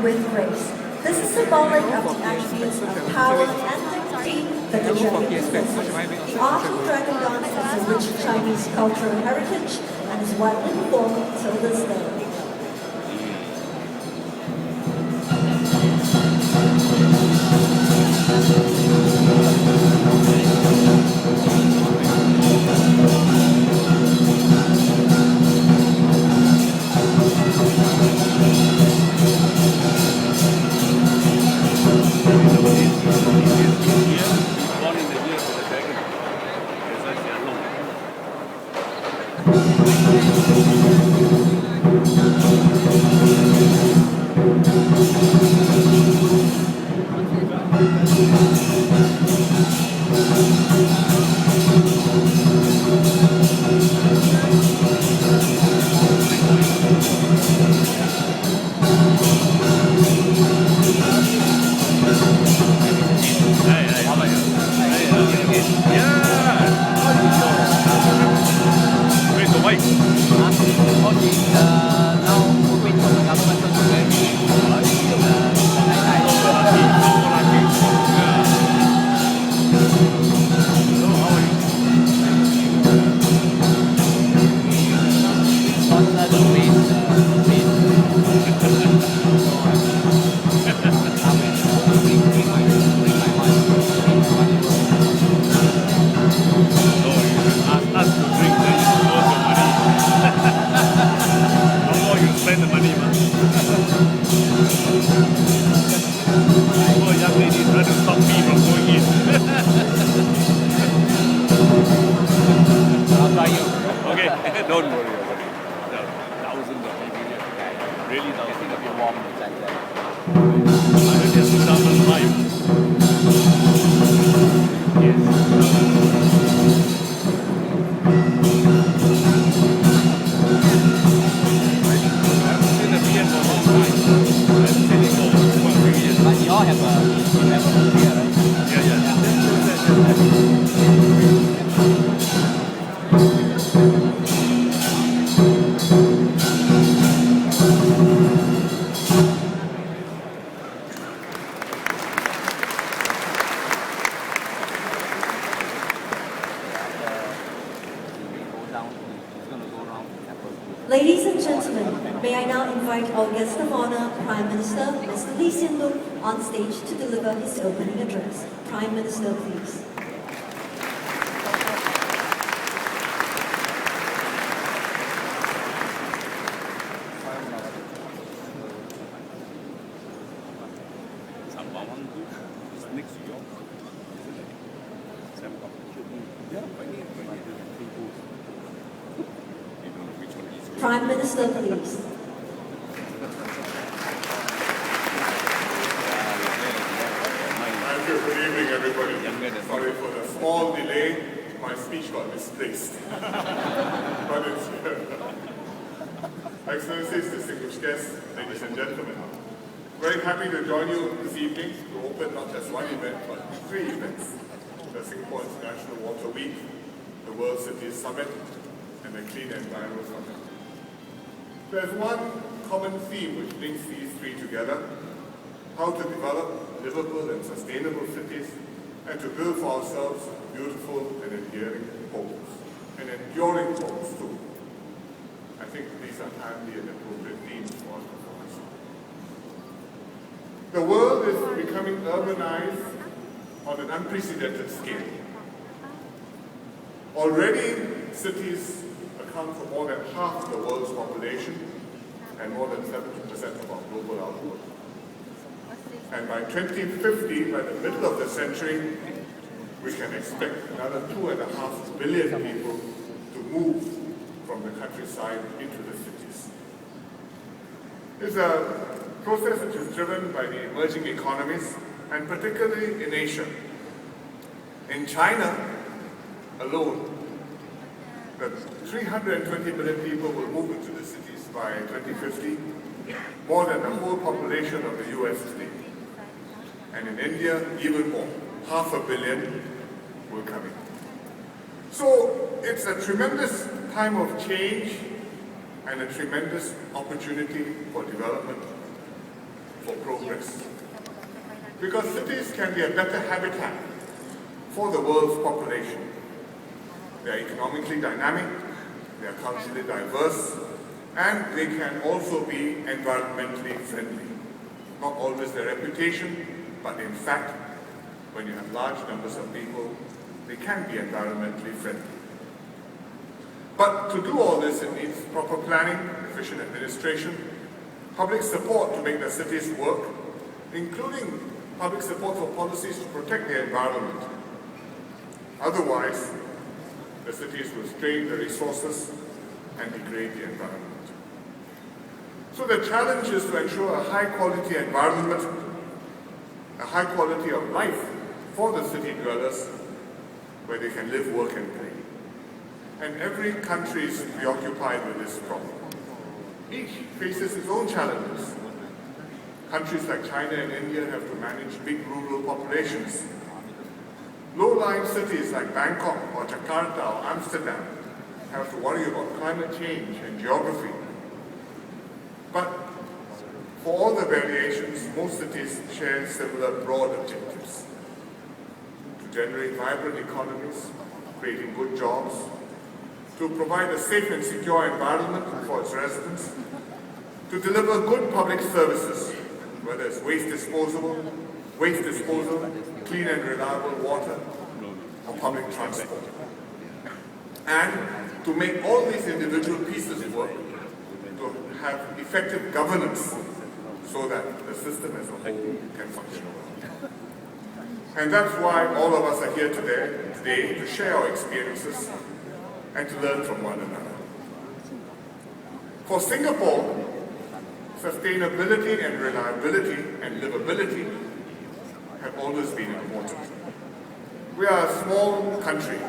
and with grace. This is symbolic of the attributes of power and dignity that the dragon possesses. The art of dragon dance has a rich Chinese cultural heritage and is widely performed till this day. Don't worry about it. There are thousands of people here. Really thousands of people. I heard there's 2005. Yes. I haven't seen a beer for a long time. I haven't seen it for a few years. But you all have a beer, right? Ladies and gentlemen, may I now invite our guest of honor, Prime Minister Mr. Lee Hsien Loong, on stage to deliver his opening address. Prime Minister, please. Prime Minister, please. Thank you. Good evening, everybody. Sorry for the small delay. My speech got misplaced. But it's Excellencies, distinguished guests, ladies and gentlemen. Very happy to join you this evening to open not just one event, but 3 events. The Singapore International Water Week, the World Cities Summit, and the Clean Enviro Summit. There's one common theme which links these 3 together: how to develop livable and sustainable cities, and to build for ourselves beautiful and enduring homes, and enduring homes too. I think these are timely and appropriate themes for us to focus on. The world is becoming urbanized on an unprecedented scale. Already, cities account for more than half the world's population and more than 70% of our global output. And by 2050, by the middle of the century, we can expect another 2.5 billion people to move from the countryside into the cities. It's a process which is driven by the emerging economies, and particularly in Asia. In China alone, 320 million people will move into the cities by 2050, more than the whole population of the US today. And in India, even more, 500 million will come in. So it's a tremendous time of change and a tremendous opportunity for development for focus. Because cities can be a better habitat for the world's population. They are economically dynamic, they are culturally diverse, and they can also be environmentally friendly. Not always their reputation, but in fact, when you have large numbers of people, they can be environmentally friendly. But to do all this, it needs proper planning, efficient administration, public support to make the cities work, including public support for policies to protect the environment. Otherwise, the cities will strain the resources and degrade the environment. So the challenge is to ensure a high-quality environment, a high quality of life for the city dwellers, where they can live, work, and play. And every country is preoccupied with this problem. Each faces its own challenges. Countries like China and India have to manage big rural populations. Low-lying cities like Bangkok or Jakarta or Amsterdam have to worry about climate change and geography. But for all the variations, most cities share similar broad objectives: to generate vibrant economies, creating good jobs, to provide a safe and secure environment for its residents, to deliver good public services, whether it's waste disposal, clean and reliable water, or public transport. And to make all these individual pieces work, to have effective governance so that the system as a whole can function well. And that's why all of us are here today to share our experiences and to learn from one another. For Singapore, sustainability and reliability and livability have always been important. We are a small country,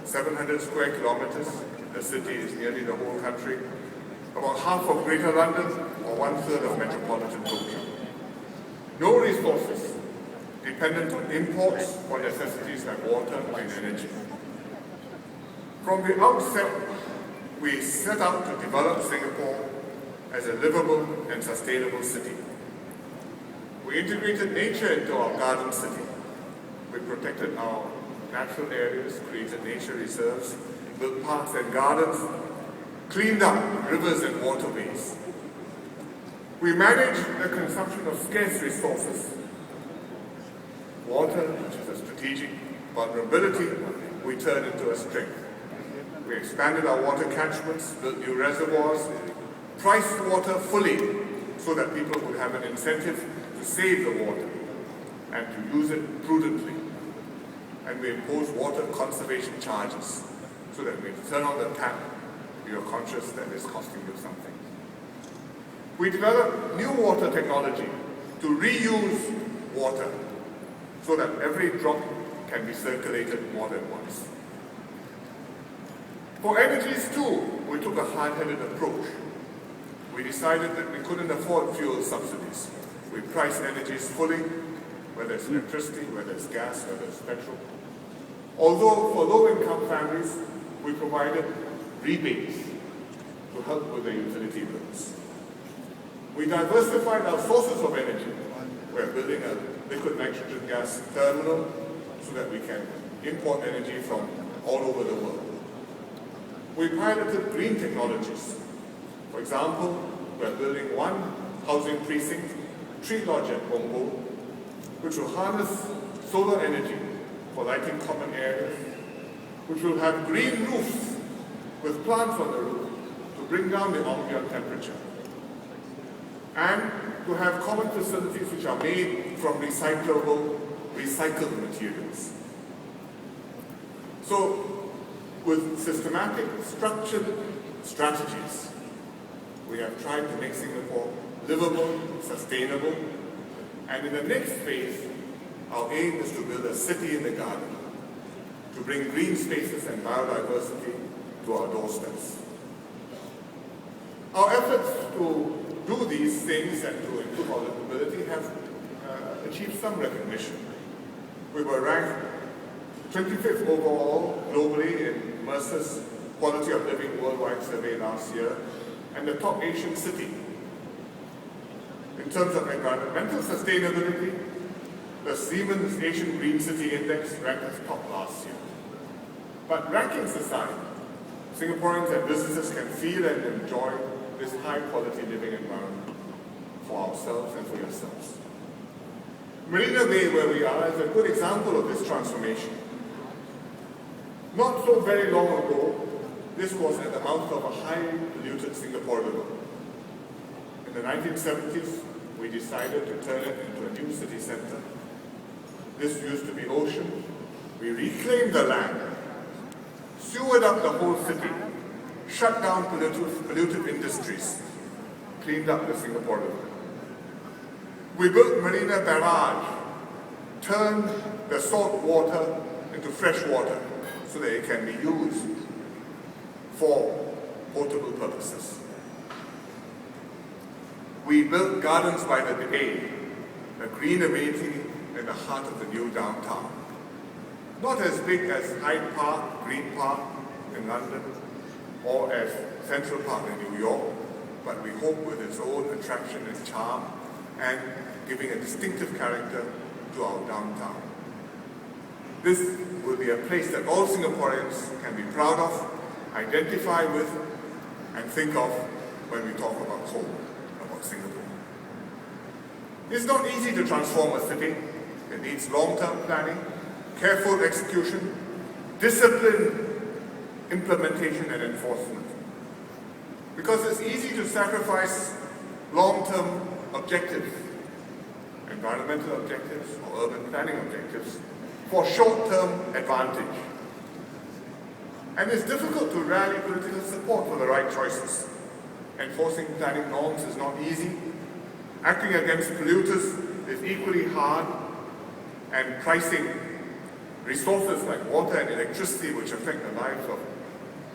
700 square kilometers. The city is nearly the whole country, about half of Greater London or 1/3 of metropolitan Tokyo. No resources, dependent on imports for necessities like water and energy. From the outset, we set out to develop Singapore as a livable and sustainable city. We integrated nature into our garden city. We protected our natural areas, created nature reserves, built parks and gardens, cleaned up rivers and waterways. We managed the consumption of scarce resources. Water, which is a strategic vulnerability, we turned into a strength. We expanded our water catchments, built new reservoirs, priced water fully so that people would have an incentive to save the water and to use it prudently. And we imposed water conservation charges so that when you turn on the tap, you're conscious that it's costing you something. We developed new water technology to reuse water so that every drop can be circulated more than once. For energies too, we took a hard-headed approach. We decided that we couldn't afford fuel subsidies. We priced energies fully, whether it's electricity, whether it's gas, whether it's petrol. Although for low-income families, we provided rebates to help with the utility bills. We diversified our sources of energy. We're building a liquid nitrogen gas terminal so that we can import energy from all over the world. We piloted green technologies. For example, we're building one housing precinct, tree lodge at Bombo, which will harness solar energy for lighting common areas, which will have green roofs with plants on the roof to bring down the ambient temperature, and to have common facilities which are made from recycled materials. So, with systematic, structured strategies, we have tried to make Singapore livable, sustainable, and in the next phase, our aim is to build a city in the garden, to bring green spaces and biodiversity to our doorsteps. Our efforts to do these things and to improve our livability have achieved some recognition. We were ranked 25th overall globally in Mercer's Quality of Living Worldwide Survey last year, and the top Asian city. In terms of environmental sustainability, the Siemens Asian Green City Index ranked us top last year. But rankings aside, Singaporeans and visitors can feel and enjoy this high-quality living environment for ourselves and for yourselves. Marina Bay, where we are, is a good example of this transformation. Not so very long ago, this was at the mouth of a highly polluted Singapore river. In the 1970s, we decided to turn it into a new city centre. This used to be ocean. We reclaimed the land, sewered up the whole city, shut down pollutive industries, cleaned up the Singapore river. We built Marina Barrage, turned the salt water into fresh water so that it can be used for potable purposes. We built Gardens by the Bay, a green amenity in the heart of the new downtown. Not as big as Hyde Park, Green Park in London, or as Central Park in New York, but we hope with its own attraction and charm and giving a distinctive character to our downtown. This will be a place that all Singaporeans can be proud of, identify with, and think of when we talk about home, about Singapore. It's not easy to transform a city. It needs long-term planning, careful execution, disciplined implementation and enforcement. Because it's easy to sacrifice long-term objectives, environmental objectives or urban planning objectives, for short-term advantage. And it's difficult to rally political support for the right choices. Enforcing planning norms is not easy. Acting against polluters is equally hard, and pricing resources like water and electricity, which affect the lives of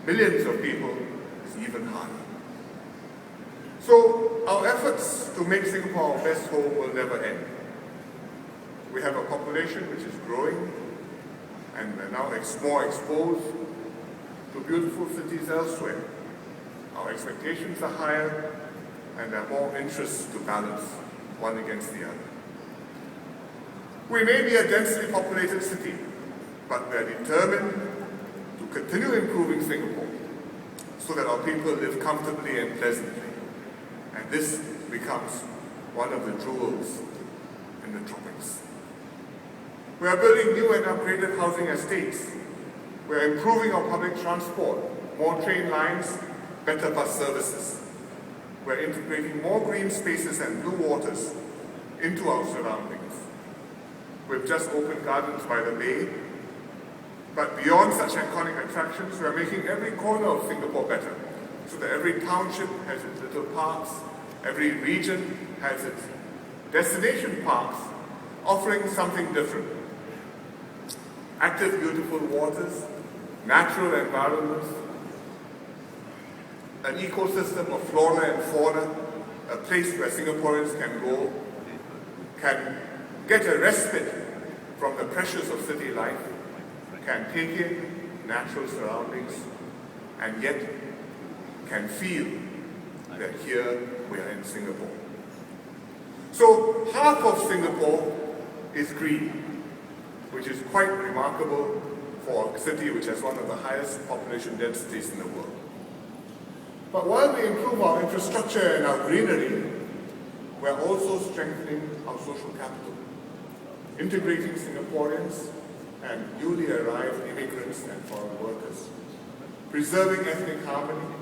millions of people, is even harder. So our efforts to make Singapore our best home will never end. We have a population which is growing, and we're now more exposed to beautiful cities elsewhere. Our expectations are higher, and there are more interests to balance one against the other. We may be a densely populated city, but we are determined to continue improving Singapore so that our people live comfortably and pleasantly. And this becomes one of the jewels in the tropics. We are building new and upgraded housing estates. We are improving our public transport, more train lines, better bus services. We are integrating more green spaces and blue waters into our surroundings. We've just opened Gardens by the Bay, but beyond such iconic attractions, we are making every corner of Singapore better, so that every township has its little parks, every region has its destination parks, offering something different. Active, beautiful waters, natural environments, an ecosystem of flora and fauna, a place where Singaporeans can go, can get a respite from the pressures of city life, can take in natural surroundings, and yet can feel that here we are in Singapore. So half of Singapore is green, which is quite remarkable for a city which has one of the highest population densities in the world. But while we improve our infrastructure and our greenery, we are also strengthening our social capital, integrating Singaporeans and newly arrived immigrants and foreign workers, preserving ethnic harmony,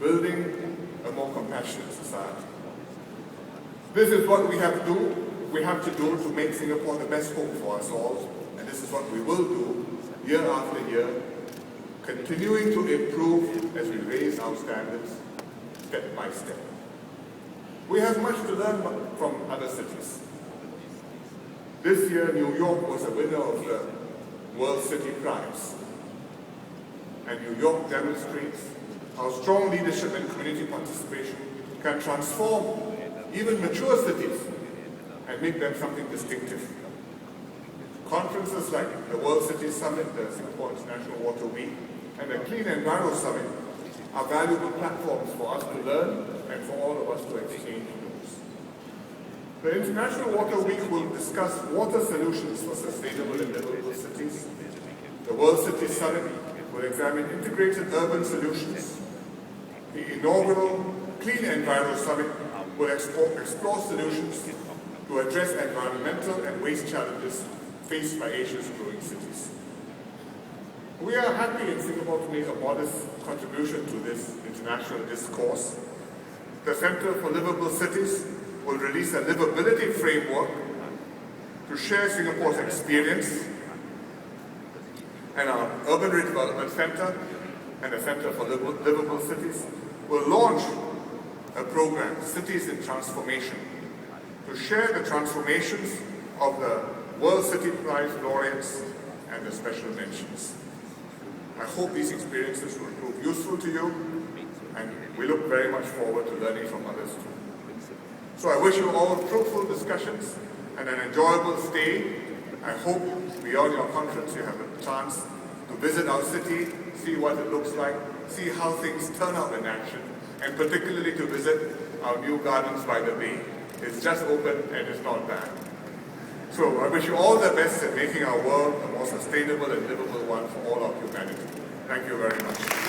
building a more compassionate society. This is what we have to do to make Singapore the best home for us all, and this is what we will do year after year, continuing to improve as we raise our standards step by step. We have much to learn from other cities. This year, New York was a winner of the World City Prize. And New York demonstrates how strong leadership and community participation can transform even mature cities and make them something distinctive. Conferences like the World City Summit, the Singapore International Water Week, and the Clean Enviro Summit are valuable platforms for us to learn and for all of us to exchange views. The International Water Week will discuss water solutions for sustainable and livable cities. The World City Summit will examine integrated urban solutions. The inaugural Clean Enviro Summit will explore solutions to address environmental and waste challenges faced by Asia's growing cities. We are happy in Singapore to make a modest contribution to this international discourse. The Centre for Livable Cities will release a livability framework to share Singapore's experience, and our Urban Redevelopment Centre and the Centre for Livable Cities will launch a program, Cities in Transformation, to share the transformations of the World City Prize laureates and the special mentions. I hope these experiences will prove useful to you, and we look very much forward to learning from others too. So I wish you all fruitful discussions and an enjoyable stay. I hope beyond your conference you have a chance to visit our city, see what it looks like, see how things turn out in action, and particularly to visit our new gardens by the bay. It's just opened and it's not bad. So I wish you all the best in making our world a more sustainable and livable one for all of humanity. Thank you very much.